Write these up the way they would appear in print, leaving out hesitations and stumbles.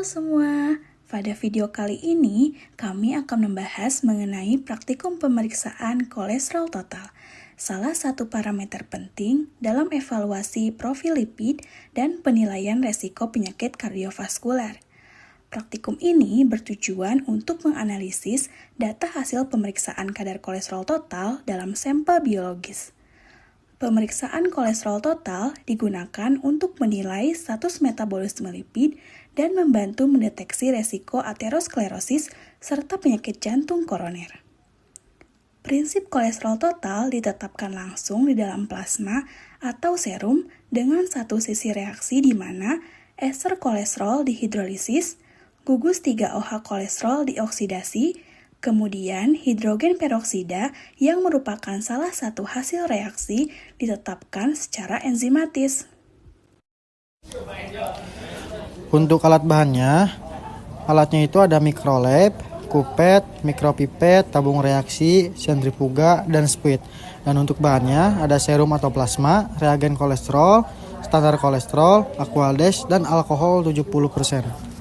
semua, pada video kali ini kami akan membahas mengenai praktikum pemeriksaan kolesterol total, salah satu parameter penting dalam evaluasi profil lipid dan penilaian resiko penyakit kardiovaskular. Praktikum ini bertujuan untuk menganalisis data hasil pemeriksaan kadar kolesterol total dalam sampel biologis. Pemeriksaan kolesterol total digunakan untuk menilai status metabolisme lipid dan membantu mendeteksi resiko aterosklerosis serta penyakit jantung koroner. Prinsip kolesterol total ditetapkan langsung di dalam plasma atau serum dengan satu sisi reaksi di mana ester kolesterol dihidrolisis, gugus 3-OH kolesterol dioksidasi, kemudian hidrogen peroksida yang merupakan salah satu hasil reaksi ditetapkan secara enzimatis. Untuk alat bahannya, alatnya itu ada mikrolab, kupet, mikropipet, tabung reaksi, sentrifuga, dan spuit. Dan untuk bahannya ada serum atau plasma, reagen kolesterol, standar kolesterol, aquades, dan alkohol 70%.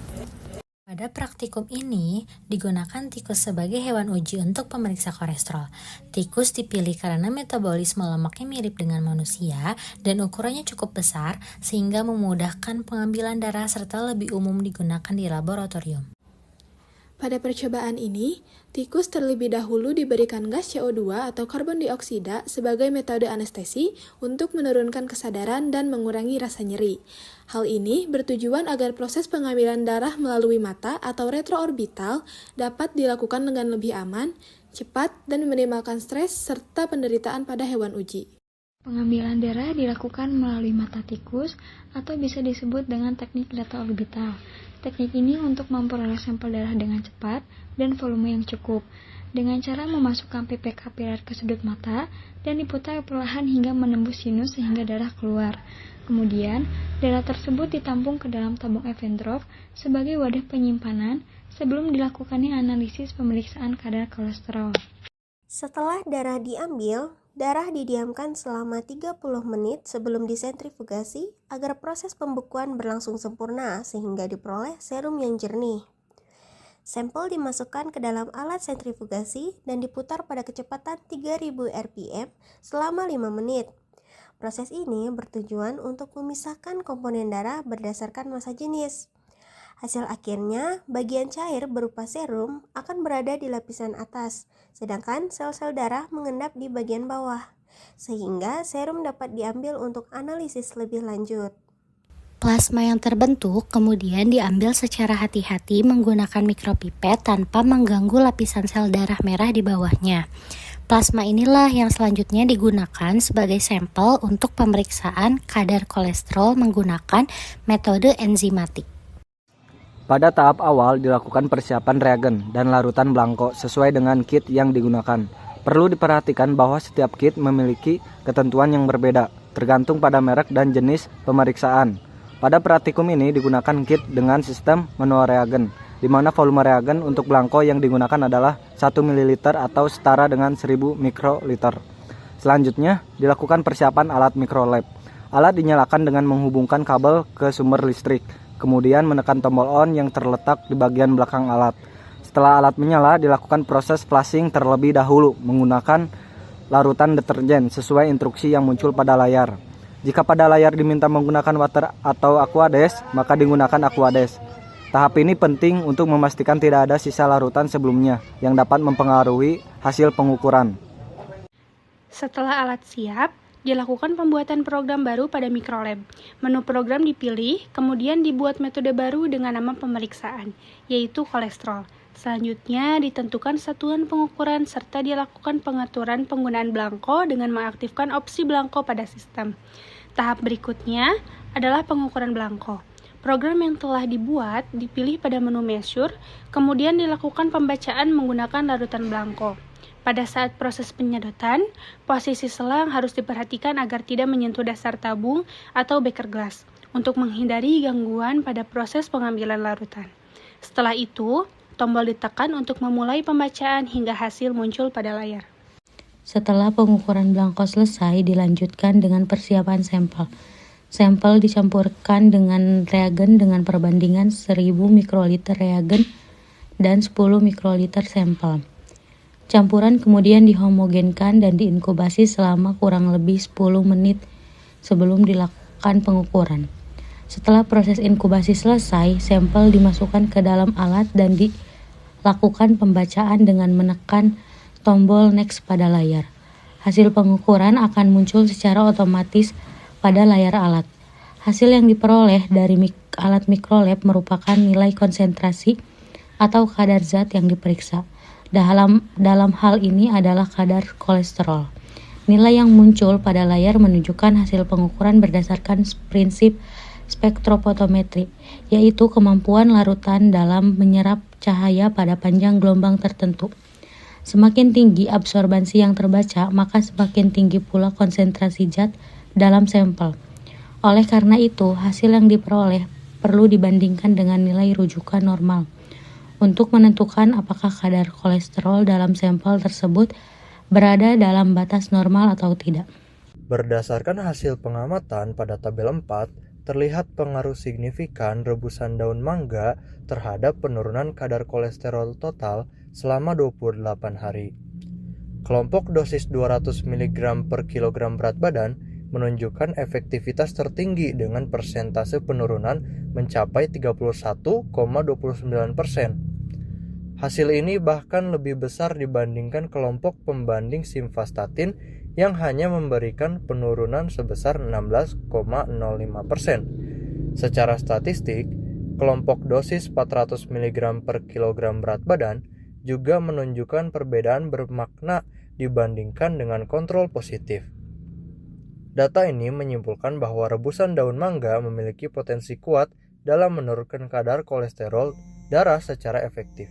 Pada praktikum ini, digunakan tikus sebagai hewan uji untuk pemeriksa kolesterol. Tikus dipilih karena metabolisme lemaknya mirip dengan manusia dan ukurannya cukup besar sehingga memudahkan pengambilan darah serta lebih umum digunakan di laboratorium. Pada percobaan ini, tikus terlebih dahulu diberikan gas CO2 atau karbon dioksida sebagai metode anestesi untuk menurunkan kesadaran dan mengurangi rasa nyeri. Hal ini bertujuan agar proses pengambilan darah melalui mata atau retroorbital dapat dilakukan dengan lebih aman, cepat, dan meminimalkan stres serta penderitaan pada hewan uji. Pengambilan darah dilakukan melalui mata tikus atau bisa disebut dengan teknik retroorbital. Teknik ini untuk memperoleh sampel darah dengan cepat dan volume yang cukup, dengan cara memasukkan pipet kapiler ke sudut mata dan diputar perlahan hingga menembus sinus sehingga darah keluar. Kemudian, darah tersebut ditampung ke dalam tabung Eppendorf sebagai wadah penyimpanan sebelum dilakukannya analisis pemeriksaan kadar kolesterol. Setelah darah diambil, darah didiamkan selama 30 menit sebelum disentrifugasi agar proses pembekuan berlangsung sempurna sehingga diperoleh serum yang jernih. Sampel dimasukkan ke dalam alat sentrifugasi dan diputar pada kecepatan 3000 rpm selama 5 menit. Proses ini bertujuan untuk memisahkan komponen darah berdasarkan massa jenis. Hasil akhirnya, bagian cair berupa serum akan berada di lapisan atas, sedangkan sel-sel darah mengendap di bagian bawah, sehingga serum dapat diambil untuk analisis lebih lanjut. Plasma yang terbentuk kemudian diambil secara hati-hati menggunakan mikropipet tanpa mengganggu lapisan sel darah merah di bawahnya. Plasma inilah yang selanjutnya digunakan sebagai sampel untuk pemeriksaan kadar kolesterol menggunakan metode enzimatik. Pada tahap awal dilakukan persiapan reagen dan larutan blanko sesuai dengan kit yang digunakan. Perlu diperhatikan bahwa setiap kit memiliki ketentuan yang berbeda, tergantung pada merek dan jenis pemeriksaan. Pada praktikum ini digunakan kit dengan sistem manual reagen, di mana volume reagen untuk blanko yang digunakan adalah 1 ml atau setara dengan 1000 mikroliter. Selanjutnya, dilakukan persiapan alat mikrolab. Alat dinyalakan dengan menghubungkan kabel ke sumber listrik, kemudian menekan tombol on yang terletak di bagian belakang alat. Setelah alat menyala, dilakukan proses flushing terlebih dahulu menggunakan larutan deterjen sesuai instruksi yang muncul pada layar. Jika pada layar diminta menggunakan water atau aquades, maka digunakan aquades. Tahap ini penting untuk memastikan tidak ada sisa larutan sebelumnya yang dapat mempengaruhi hasil pengukuran. Setelah alat siap, dilakukan pembuatan program baru pada mikrolab. Menu program dipilih, kemudian dibuat metode baru dengan nama pemeriksaan, yaitu kolesterol. Selanjutnya, ditentukan satuan pengukuran serta dilakukan pengaturan penggunaan blanko dengan mengaktifkan opsi blanko pada sistem. Tahap berikutnya adalah pengukuran blanko. Program yang telah dibuat dipilih pada menu measure, kemudian dilakukan pembacaan menggunakan larutan blanko. Pada saat proses penyedotan, posisi selang harus diperhatikan agar tidak menyentuh dasar tabung atau beker gelas untuk menghindari gangguan pada proses pengambilan larutan. Setelah itu, tombol ditekan untuk memulai pembacaan hingga hasil muncul pada layar. Setelah pengukuran blanko selesai, dilanjutkan dengan persiapan sampel. Sampel dicampurkan dengan reagen dengan perbandingan 1000 mikroliter reagen dan 10 mikroliter sampel. Campuran kemudian dihomogenkan dan diinkubasi selama kurang lebih 10 menit sebelum dilakukan pengukuran. Setelah proses inkubasi selesai, sampel dimasukkan ke dalam alat dan dilakukan pembacaan dengan menekan tombol next pada layar. Hasil pengukuran akan muncul secara otomatis pada layar alat. Hasil yang diperoleh dari alat mikrolab merupakan nilai konsentrasi atau kadar zat yang diperiksa. Dalam hal ini adalah kadar kolesterol. Nilai yang muncul pada layar menunjukkan hasil pengukuran berdasarkan prinsip spektrofotometri, yaitu kemampuan larutan dalam menyerap cahaya pada panjang gelombang tertentu. Semakin tinggi absorbansi yang terbaca, maka semakin tinggi pula konsentrasi zat dalam sampel. Oleh karena itu, hasil yang diperoleh perlu dibandingkan dengan nilai rujukan normal untuk menentukan apakah kadar kolesterol dalam sampel tersebut berada dalam batas normal atau tidak. Berdasarkan hasil pengamatan pada tabel 4, terlihat pengaruh signifikan rebusan daun mangga terhadap penurunan kadar kolesterol total selama 28 hari. Kelompok dosis 200 mg per kilogram berat badan menunjukkan efektivitas tertinggi dengan persentase penurunan mencapai 31,29%. Hasil ini bahkan lebih besar dibandingkan kelompok pembanding simvastatin yang hanya memberikan penurunan sebesar 16,05%. Secara statistik, kelompok dosis 400 mg per kilogram berat badan juga menunjukkan perbedaan bermakna dibandingkan dengan kontrol positif. Data ini menyimpulkan bahwa rebusan daun mangga memiliki potensi kuat dalam menurunkan kadar kolesterol darah secara efektif.